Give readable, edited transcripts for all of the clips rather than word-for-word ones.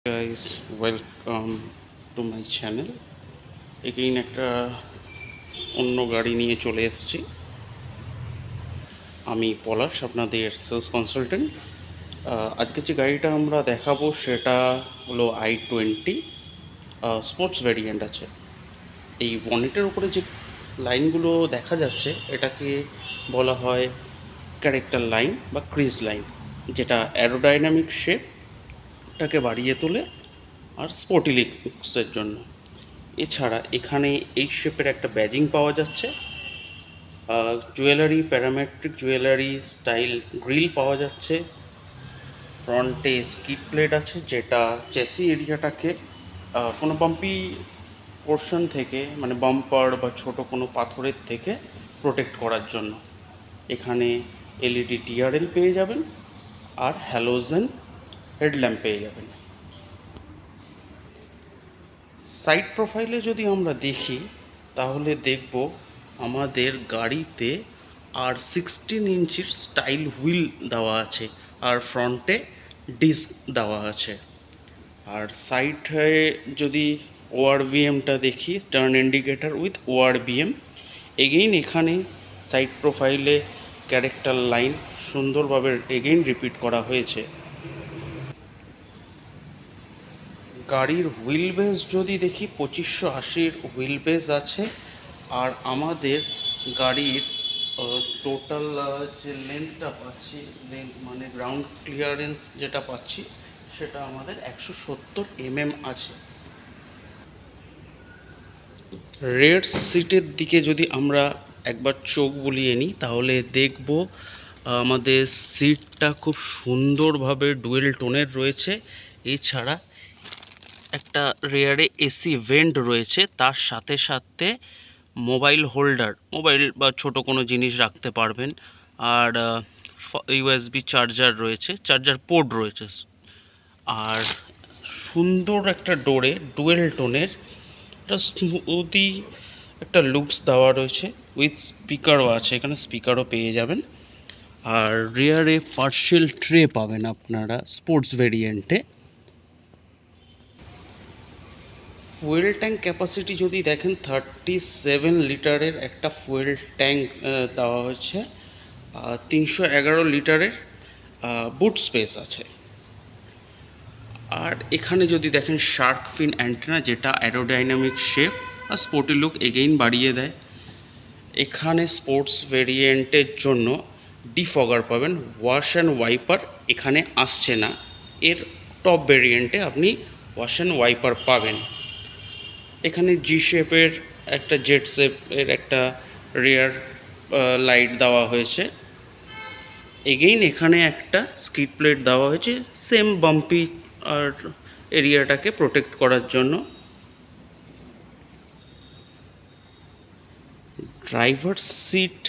Guys, welcome to my channel. Again একটা অন্য গাড়ি নিয়ে চলে এসেছি। আমি পলাশ, আপনাদের সেলস কনসালটেন্ট। আজকে যে গাড়িটা আমরা দেখাবো সেটা হলো i20 স্পোর্টস ভ্যারিয়েন্ট আছে। এই বনেটের উপরে যে লাইনগুলো দেখা যাচ্ছে এটাকে বলা হয় ক্যারেক্টার লাইন বা ক্রিজ লাইন, যেটা অ্যারোডাইনামিক শেপটাকে বাড়িয়ে তোলে আর স্পোর্টি লুকসের জন্য। এছাড়া এখানে এই শেপের একটা ব্যাজিং পাওয়া যাচ্ছে, jewellery, parametric jewellery style grill পাওয়া যাচ্ছে। ফ্রন্টে স্কিড প্লেট আছে, যেটা চেসি এরিয়াটাকে কোনো বাম্পি পোর্শন থেকে, মানে বাম্পার বা ছোট কোনো পাথরের থেকে প্রোটেক্ট করার জন্য। এখানে এলইডি টিআরএল পেয়ে যাবেন আর হ্যালোজেন হেডল্যাম্প পেয়ে যাবেন। সাইড প্রোফাইলে যদি আমরা দেখি তাহলে দেখব আমাদের গাড়িতে আর 16 ইঞ্চির স্টাইল হুইল দেওয়া আছে আর ফ্রন্টে ডিস্ক দেওয়া আছে। আর সাইডে যদি ওআরভিএমটা দেখি, টার্ন ইন্ডিকেটর উইথ ওআরভিএম। এগেইন এখানে সাইড প্রোফাইলে ক্যারেক্টার লাইন সুন্দরভাবে এগেইন রিপিট করা হয়েছে। গাড়ির হুইল বেস যদি দেখি 2580 হুইল বেস আছে। আর আমাদের গাড়ির টোটাল যে লেন্থটা পাচ্ছি, লেন্থ মানে গ্রাউন্ড ক্লিয়ারেন্স যেটা পাচ্ছি সেটা আমাদের 170 আছে। রেড সিটের দিকে যদি আমরা একবার চোখ বুলিয়ে নিই তাহলে দেখব আমাদের সিটটা খুব সুন্দরভাবে ডুয়েল টোনের রয়েছে। এছাড়া একটা রেয়ারে এসি ভেন্ট রয়েছে, তার সাথে সাথে মোবাইল হোল্ডার, মোবাইল বা ছোট কোনো জিনিস রাখতে পারবেন। আর ইউএসবি চার্জার রয়েছে, চার্জার পোর্ট রয়েছে। আর সুন্দর একটা ডোরে ডুয়েল টোনের একটা স্মুদি একটা লুকস দেওয়া রয়েছে, উইথ স্পিকারও আছে, এখানে স্পিকারও পেয়ে যাবেন। আর রিয়ারে পার্সেল ট্রে পাবেন আপনারা স্পোর্টস ভেরিয়েন্টে। ফুয়েল ট্যাঙ্ক ক্যাপাসিটি যদি দেখেন 37 লিটারের একটা ফুয়েল ট্যাঙ্ক দেওয়া হয়েছে। 311 লিটারের বুট স্পেস আছে। আর এখানে যদি দেখেন শার্ক ফিন অ্যান্টেনা, যেটা অ্যারোডাইনামিক শেপ আর স্পোর্টি লুক এগেইন বাড়িয়ে দেয়। এখানে স্পোর্টস ভেরিয়েন্টের জন্য ডিফগার পাবেন, ওয়াশ অ্যান্ড ওয়াইপার এখানে আসছে না। এর টপ ভেরিয়েন্টে আপনি ওয়াশ অ্যান্ড ওয়াইপার পাবেন। এখানে জি শেপের একটা জেড শেপের একটা রিয়ার লাইট দেওয়া হয়েছে। এগেইন এখানে একটা স্কিড প্লেট দেওয়া হয়েছে, সেম বাম্পি আর এরিয়াটাকে প্রোটেক্ট করার জন্য। ড্রাইভার সিট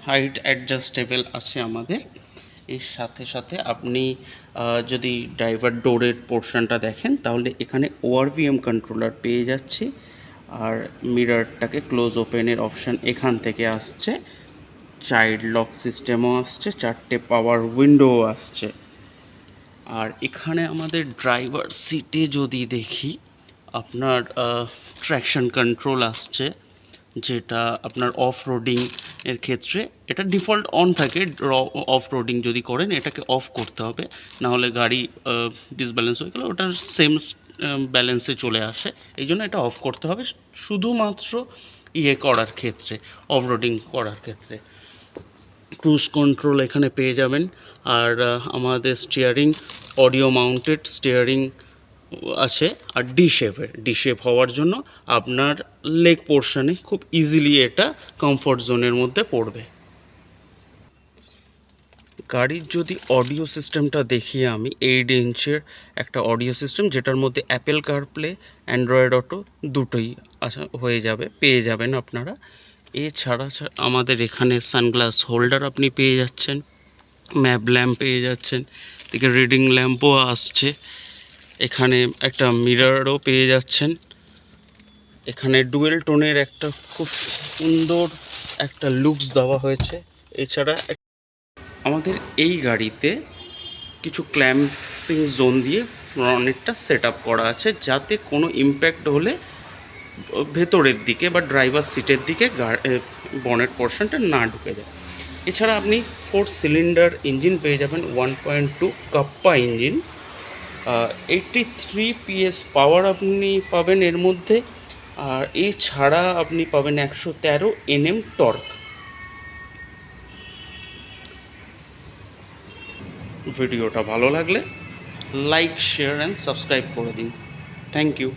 হাইট অ্যাডজাস্টেবল আছে আমাদের। এর সাথে সাথে আপনি যদি ড্রাইভার ডোরের পোর্শনটা দেখেন তাহলে এখানে ওআরভিএম কন্ট্রোলার পেয়ে যাচ্ছে। আর মিররটাকে ক্লোজ ওপেনের অপশান এখান থেকে আসছে। চাইল্ড লক সিস্টেমও আসছে, 4টে পাওয়ার উইন্ডো আসছে। আর এখানে আমাদের ড্রাইভার সিটে যদি দেখি আপনার ট্র্যাকশন কন্ট্রোল আসছে, যেটা আপনার অফ রোডিং এর ক্ষেত্রে এটা ডিফল্ট অন থাকে। অফ রোডিং যদি করেন এটাকে অফ করতে হবে, নাহলে গাড়ি ডিসব্যালেন্স হয়ে গেলে ওটার সেম ব্যালেন্সে চলে আসে। এই জন্য এটা অফ করতে হবে শুধুমাত্র করার ক্ষেত্রে, অফ রোডিং করার ক্ষেত্রে। ক্রুজ কন্ট্রোল এখানে পেয়ে যাবেন। আর আমাদের স্টিয়ারিং অডিও মাউন্টেড স্টিয়ারিং আছে। আর ডি শেপ হওয়ার জন্য আপনার লেগ পোর্শনে খুব ইজিলি এটা কমফর্ট জোনের মধ্যে পড়বে। গাড়ির যদি অডিও সিস্টেমটা দেখি আমি, 8 ইঞ্চের একটা অডিও সিস্টেম, যেটার মধ্যে অ্যাপেল কারপ্লে, অ্যান্ড্রয়েড অটো দুটোই হয়ে যাবে, পেয়ে যাবেন আপনারা। এছাড়া আমাদের এখানে সানগ্লাস হোল্ডার আপনি পেয়ে যাচ্ছেন, ম্যাপ ল্যাম্প পেয়ে যাচ্ছেন, এদিকে রিডিং ল্যাম্পও আসছে। এখানে একটা মিররও পেয়ে যাচ্ছেন। এখানে ডুয়েল টোনের একটা খুব সুন্দর একটা লুকস দেওয়া হয়েছে। এছাড়া আমাদের এই গাড়িতে কিছু ক্ল্যাম্পিং জোন দিয়ে বনেটটা সেট আপ করা আছে, যাতে কোনো ইম্প্যাক্ট হলে ভেতরের দিকে বা ড্রাইভার সিটের দিকে বনেট পোর্শনটা না ঢুকে যায়। এছাড়া আপনি 4 সিলিন্ডার ইঞ্জিন পেয়ে যাবেন, 1.2 কাপ্পা ইঞ্জিন, 83 PS পাওয়ার আপনি পাবেন এর মধ্যে। আর এছাড়া আপনি পাবেন 113 NM টর্ক। ভিডিওটা ভালো লাগলে লাইক, শেয়ার অ্যান্ড সাবস্ক্রাইব করে দিন। Thank you.